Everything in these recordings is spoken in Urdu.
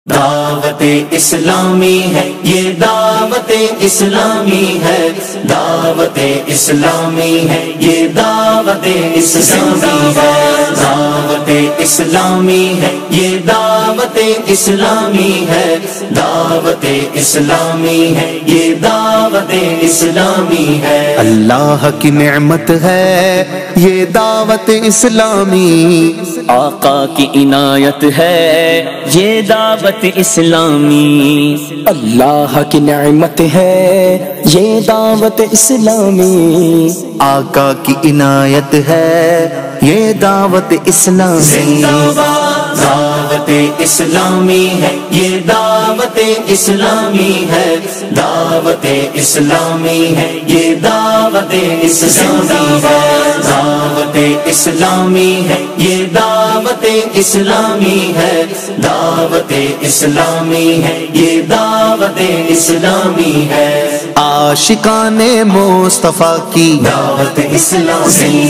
دعوت اسلامی ہے، یہ دعوت اسلامی ہے، دعوت اسلامی ہے، یہ دعوت اسلامی ہے، دعوت اسلامی ہے، یہ دعوت اسلامی ہے، دعوت اسلامی ہے، یہ دعوت اسلامی ہے۔ اللہ کی نعمت ہے یہ دعوت اسلامی، آقا کی عنایت ہے یہ دعوت اسلامی، اللہ کی نعمت ہے یہ دعوت اسلامی، آقا کی عنایت ہے یہ دعوت اسلامی۔ دعوت اسلامی ہے، یہ دعوت اسلامی ہے، دعوت اسلامی ہے، یہ دعوت اسلامی ہے، دعوت اسلامی ہے، یہ دعوت اسلامی ہے، دعوت اسلامی ہے، یہ دعوت اسلامی ہے۔ عاشقان مصطفیٰ کی دعوت اسلامی،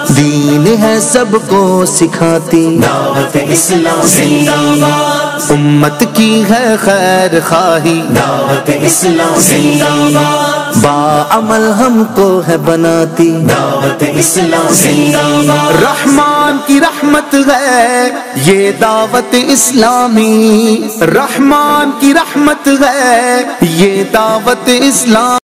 دین ہے سب کو سکھاتی، دعوت اسلامی، امت کی ہے خیر خواہی، دعوت اسلامی، باعمل ہم کو ہے بناتی، دعوت اسلامی، رحمان کی رحمت ہے یہ دعوت اسلامی، رحمان کی رحمت ہے یہ دعوت اسلامی۔